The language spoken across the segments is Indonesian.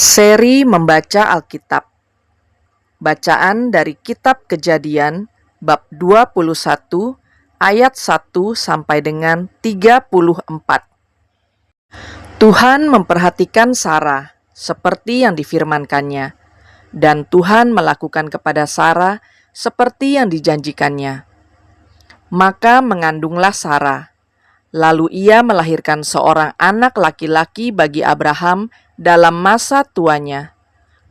Seri membaca Alkitab. Bacaan dari Kitab Kejadian bab 21 ayat 1 sampai dengan 34. Tuhan memperhatikan Sarah seperti yang difirmankannya, dan Tuhan melakukan kepada Sarah seperti yang dijanjikannya. Maka mengandunglah Sarah. Lalu ia melahirkan seorang anak laki-laki bagi Abraham dalam masa tuanya,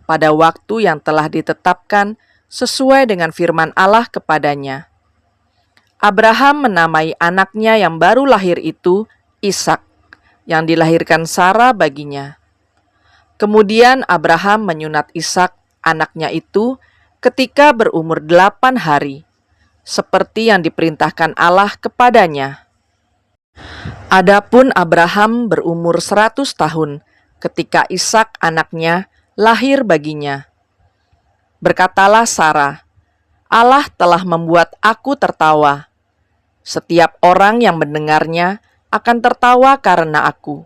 pada waktu yang telah ditetapkan sesuai dengan firman Allah kepadanya. Abraham menamai anaknya yang baru lahir itu Ishak, yang dilahirkan Sarah baginya. Kemudian Abraham menyunat Ishak, anaknya itu, ketika berumur 8 hari, seperti yang diperintahkan Allah kepadanya. Adapun Abraham berumur 100 tahun ketika Ishak anaknya lahir baginya. Berkatalah Sarah, Allah telah membuat aku tertawa. Setiap orang yang mendengarnya akan tertawa karena aku.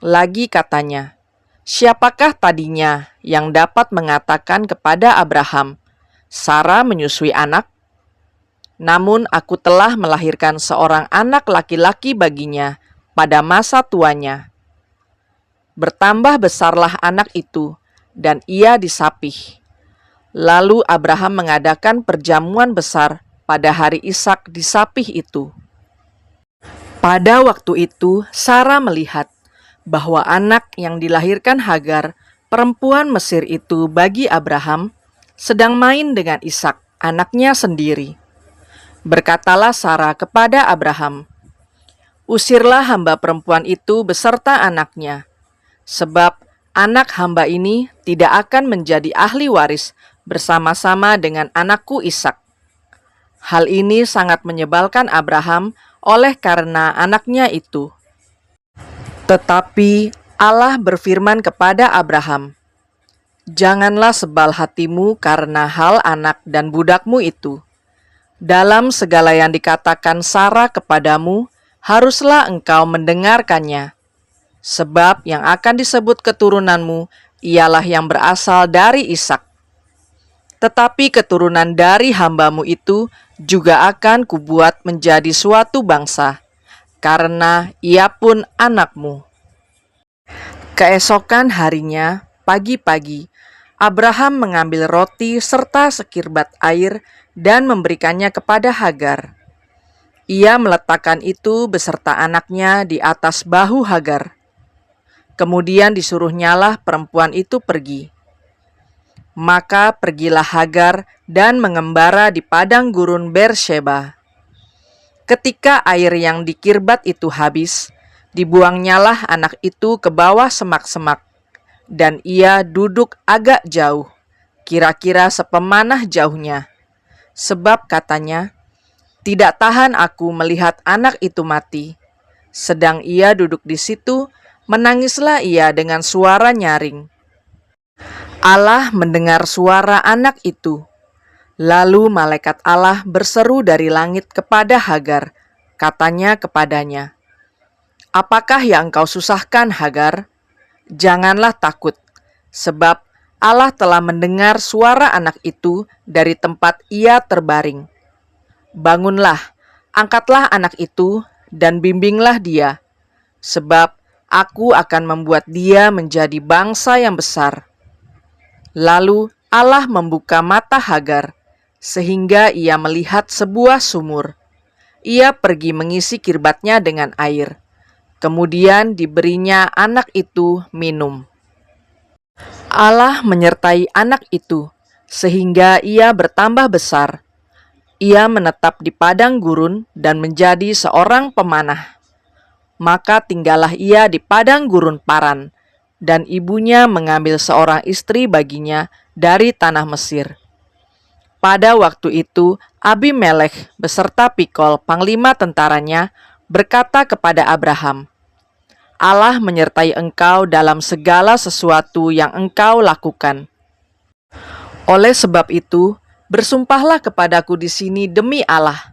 Lagi katanya, siapakah tadinya yang dapat mengatakan kepada Abraham, Sarah menyusui anak? Namun aku telah melahirkan seorang anak laki-laki baginya pada masa tuanya. Bertambah besarlah anak itu, dan ia disapih. Lalu Abraham mengadakan perjamuan besar pada hari Ishak disapih itu. Pada waktu itu, Sarah melihat bahwa anak yang dilahirkan Hagar, perempuan Mesir itu bagi Abraham, sedang main dengan Ishak, anaknya sendiri. Berkatalah Sarah kepada Abraham, usirlah hamba perempuan itu beserta anaknya, sebab anak hamba ini tidak akan menjadi ahli waris bersama-sama dengan anakku Ishak. Hal ini sangat menyebalkan Abraham oleh karena anaknya itu. Tetapi Allah berfirman kepada Abraham, janganlah sebal hatimu karena hal anak dan budakmu itu. Dalam segala yang dikatakan Sarah kepadamu, haruslah engkau mendengarkannya. Sebab yang akan disebut keturunanmu ialah yang berasal dari Ishak. Tetapi keturunan dari hambamu itu juga akan kubuat menjadi suatu bangsa, karena ia pun anakmu. Keesokan harinya, pagi-pagi, Abraham mengambil roti serta sekirbat air dan memberikannya kepada Hagar. Ia meletakkan itu beserta anaknya di atas bahu Hagar. Kemudian disuruhnyalah perempuan itu pergi. Maka pergilah Hagar dan mengembara di padang gurun Beersheba. Ketika air yang dikirbat itu habis, dibuangnyalah anak itu ke bawah semak-semak, dan ia duduk agak jauh, kira-kira sepemanah jauhnya. Sebab katanya, tidak tahan aku melihat anak itu mati. Sedang ia duduk di situ, menangislah ia dengan suara nyaring. Allah mendengar suara anak itu. Lalu malaikat Allah berseru dari langit kepada Hagar, katanya kepadanya, apakah yang engkau susahkan, Hagar? Janganlah takut, sebab Allah telah mendengar suara anak itu dari tempat ia terbaring. Bangunlah, angkatlah anak itu, dan bimbinglah dia, sebab aku akan membuat dia menjadi bangsa yang besar. Lalu Allah membuka mata Hagar, sehingga ia melihat sebuah sumur. Ia pergi mengisi kirbatnya dengan air. Kemudian diberinya anak itu minum. Allah menyertai anak itu, sehingga ia bertambah besar. Ia menetap di padang gurun dan menjadi seorang pemanah. Maka tinggallah ia di padang gurun Paran, dan ibunya mengambil seorang istri baginya dari tanah Mesir. Pada waktu itu, Abimelekh beserta Pikol, panglima tentaranya, berkata kepada Abraham, Allah menyertai engkau dalam segala sesuatu yang engkau lakukan. Oleh sebab itu, bersumpahlah kepadaku di sini demi Allah,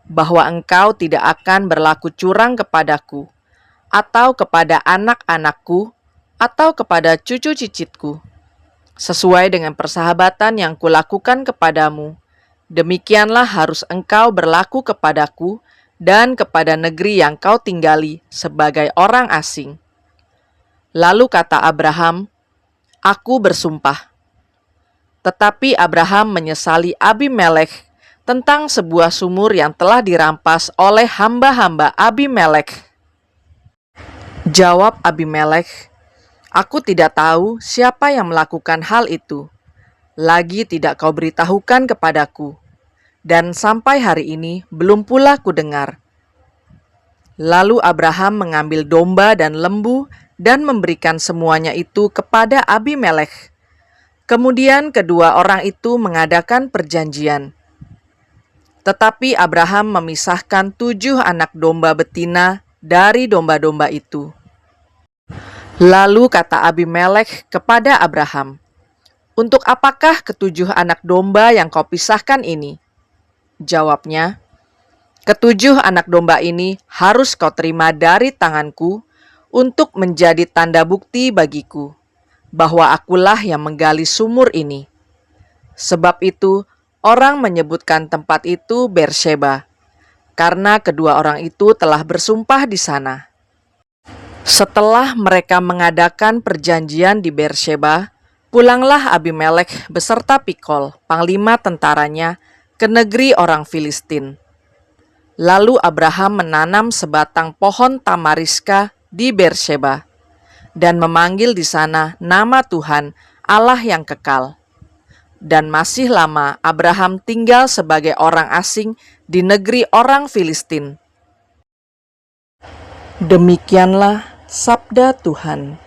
bahwa engkau tidak akan berlaku curang kepadaku, atau kepada anak-anakku, atau kepada cucu cicitku. Sesuai dengan persahabatan yang kulakukan kepadamu, demikianlah harus engkau berlaku kepadaku dan kepada negeri yang kau tinggali sebagai orang asing." Lalu kata Abraham, "Aku bersumpah." Tetapi Abraham menyesali Abimelekh tentang sebuah sumur yang telah dirampas oleh hamba-hamba Abimelekh. Jawab Abimelekh, "Aku tidak tahu siapa yang melakukan hal itu. Lagi tidak kau beritahukan kepadaku, dan sampai hari ini belum pula kudengar." Lalu Abraham mengambil domba dan lembu dan memberikan semuanya itu kepada Abimelekh. Kemudian kedua orang itu mengadakan perjanjian. Tetapi Abraham memisahkan 7 anak domba betina dari domba-domba itu. Lalu kata Abimelekh kepada Abraham, "Untuk apakah ke-7 anak domba yang kau pisahkan ini?" Jawabnya, "Ke-7 anak domba ini harus kau terima dari tanganku untuk menjadi tanda bukti bagiku bahwa akulah yang menggali sumur ini." Sebab itu orang menyebutkan tempat itu Beersheba, karena kedua orang itu telah bersumpah di sana. Setelah mereka mengadakan perjanjian di Beersheba, pulanglah Abimelekh beserta Pikol, panglima tentaranya, ke negeri orang Filistin. Lalu Abraham menanam sebatang pohon tamariska di Beersheba dan memanggil di sana nama Tuhan, Allah yang kekal. Dan masih lama Abraham tinggal sebagai orang asing di negeri orang Filistin. Demikianlah sabda Tuhan.